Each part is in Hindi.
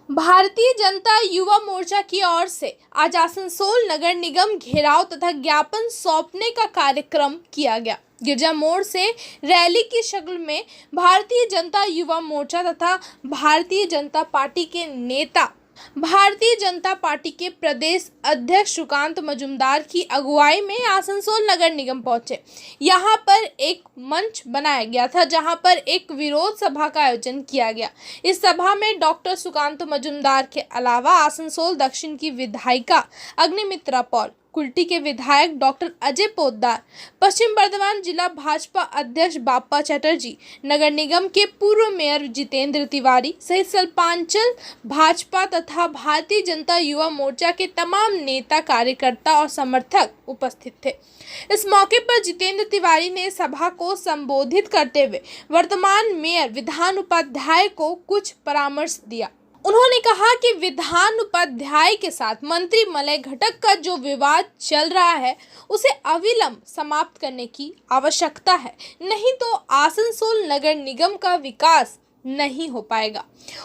भारतीय जनता युवा मोर्चा की ओर से आज आसनसोल नगर निगम घेराव तथा ज्ञापन सौंपने का कार्यक्रम किया गया। गिरजा मोड़ से रैली की शक्ल में भारतीय जनता युवा मोर्चा तथा भारतीय जनता पार्टी के नेता भारतीय जनता पार्टी के प्रदेश अध्यक्ष सुकांत मजूमदार की अगुवाई में आसनसोल नगर निगम पहुंचे। यहां पर एक मंच बनाया गया था जहां पर एक विरोध सभा का आयोजन किया गया। इस सभा में डॉक्टर सुकांत मजूमदार के अलावा आसनसोल दक्षिण की विधायिका अग्निमित्रा पॉल, कुल्टी के विधायक डॉक्टर अजय पोद्दार, पश्चिम बर्धमान जिला भाजपा अध्यक्ष बाप्पा चटर्जी, नगर निगम के पूर्व मेयर जितेंद्र तिवारी सहित सल्पांचल भाजपा तथा भारतीय जनता युवा मोर्चा के तमाम नेता, कार्यकर्ता और समर्थक उपस्थित थे। इस मौके पर जितेंद्र तिवारी ने सभा को संबोधित करते हुए वर्तमान मेयर विधान उपाध्याय को कुछ परामर्श दिया। उन्होंने कहा कि विधान उपाध्याय के साथ मंत्री मलय घटक का जो विवाद चल रहा है उसे अविलंब समाप्त करने की आवश्यकता है, नहीं तो आसनसोल नगर निगम का विकास नहीं हो पाएगा।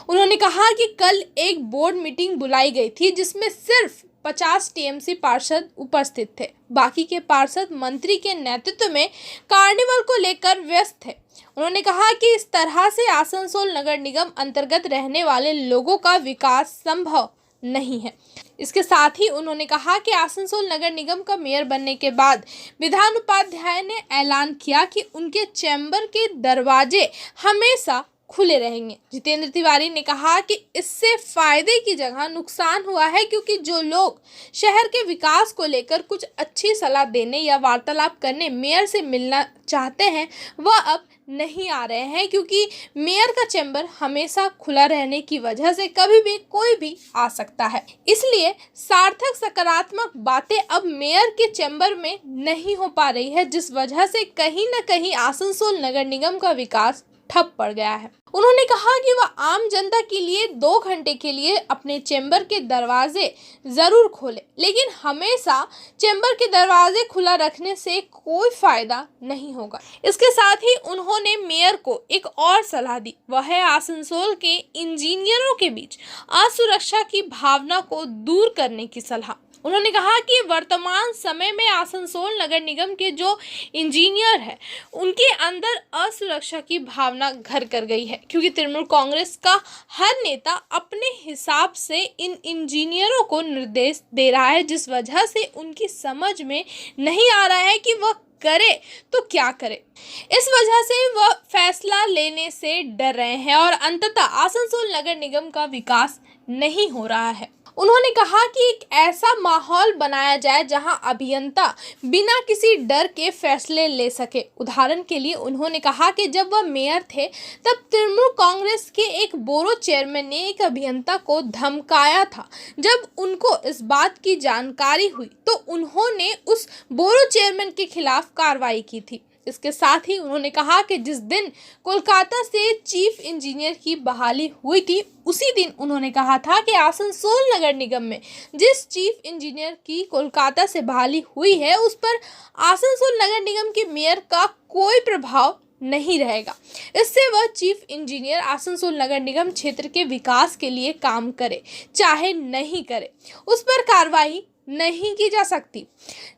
उन्होंने कहा कि कल एक बोर्ड मीटिंग बुलाई गई थी जिसमें सिर्फ 50 टीएमसी पार्षद उपस्थित थे। बाकी के पार्षद मंत्री के नेतृत्व में कार्निवल को लेकर व्यस्त थे। उन्होंने कहा कि इस तरह से आसनसोल नगर निगम अंतर्गत रहने वाले लोगों का विकास संभव नहीं है। इसके साथ ही उन्होंने कहा कि आसनसोल नगर निगम का मेयर बनने के बाद विधान उपाध्याय ने ऐलान किया कि उनके चैम्बर के दरवाजे हमेशा खुले रहेंगे। जितेंद्र तिवारी ने कहा कि इससे फायदे की जगह नुकसान हुआ है, क्योंकि जो लोग शहर के विकास को लेकर कुछ अच्छी सलाह देने या वार्तालाप करने मेयर से मिलना चाहते हैं वह अब नहीं आ रहे हैं, क्योंकि मेयर का चैम्बर हमेशा खुला रहने की वजह से कभी भी कोई भी आ सकता है। इसलिए सार्थक सकारात्मक बातें अब मेयर के चैम्बर में नहीं हो पा रही है, जिस वजह से कहीं न कहीं आसनसोल नगर निगम का विकास ठप पड़ गया है। उन्होंने कहा कि वह आम जनता के लिए 2 घंटे के लिए अपने चैम्बर के दरवाजे जरूर खोले, लेकिन हमेशा चैम्बर के दरवाजे खुला रखने से कोई फायदा नहीं होगा। इसके साथ ही उन्होंने मेयर को एक और सलाह दी, वह है आसनसोल के इंजीनियरों के बीच असुरक्षा की भावना को दूर करने की सलाह। उन्होंने कहा कि वर्तमान समय में आसनसोल नगर निगम के जो इंजीनियर हैं उनके अंदर असुरक्षा की भावना घर कर गई है, क्योंकि तृणमूल कांग्रेस का हर नेता अपने हिसाब से इन इंजीनियरों को निर्देश दे रहा है, जिस वजह से उनकी समझ में नहीं आ रहा है कि वह करे तो क्या करे। इस वजह से वह फैसला लेने से डर रहे हैं और अंततः आसनसोल नगर निगम का विकास नहीं हो रहा है। उन्होंने कहा कि एक ऐसा माहौल बनाया जाए जहां अभियंता बिना किसी डर के फैसले ले सके। उदाहरण के लिए उन्होंने कहा कि जब वह मेयर थे तब तृणमूल कांग्रेस के एक बोरो चेयरमैन ने एक अभियंता को धमकाया था। जब उनको इस बात की जानकारी हुई तो उन्होंने उस बोरो चेयरमैन के खिलाफ कार्रवाई की थी। इसके साथ ही उन्होंने कहा कि जिस दिन कोलकाता से चीफ इंजीनियर की बहाली हुई थी उसी दिन उन्होंने कहा था कि आसनसोल नगर निगम में जिस चीफ इंजीनियर की कोलकाता से बहाली हुई है उस पर आसनसोल नगर निगम के मेयर का कोई प्रभाव नहीं रहेगा। इससे वह चीफ इंजीनियर आसनसोल नगर निगम क्षेत्र के विकास के लिए काम करे चाहे नहीं करे, उस पर कार्रवाई नहीं की जा सकती,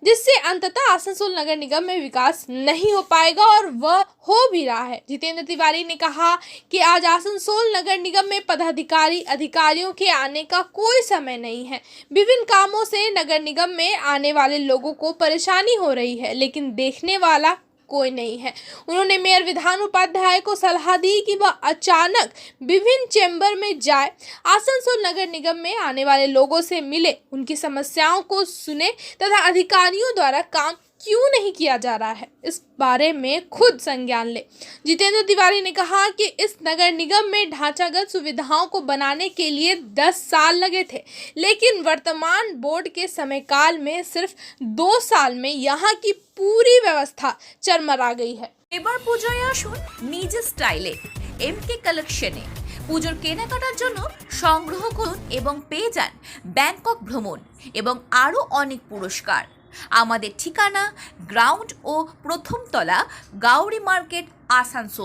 जिससे अंततः आसनसोल नगर निगम में विकास नहीं हो पाएगा और वह हो भी रहा है। जितेंद्र तिवारी ने कहा कि आज आसनसोल नगर निगम में पदाधिकारी अधिकारियों के आने का कोई समय नहीं है। विभिन्न कामों से नगर निगम में आने वाले लोगों को परेशानी हो रही है, लेकिन देखने वाला कोई नहीं है। उन्होंने मेयर विधान उपाध्याय को सलाह दी कि वह अचानक विभिन्न चैम्बर में जाए, आसनसोल नगर निगम में आने वाले लोगों से मिले, उनकी समस्याओं को सुने तथा अधिकारियों द्वारा काम क्यों नहीं किया जा रहा है इस बारे में खुद संज्ञान ले। जितेंद्र तिवारी ने कहा कि इस नगर निगम में ढांचागत सुविधाओं को बनाने के लिए 10 साल लगे थे, लेकिन वर्तमान बोर्ड के সময়काल में सिर्फ 2 साल में यहाँ की पूरी व्यवस्था चरमरा गई है। এবার পূজায় আসুন নিজ স্টাইলে এমকে কালেকশনে। পুজোর কেনাকাটার জন্য সংগ্রহ করুন এবং পেয়ে যান ব্যাংকক ভ্রমণ এবং আরও অনেক পুরস্কার। আমাদের ঠিকানা গ্রাউন্ড ও প্রথম তলা, গাউরি মার্কেট, আসানসোল।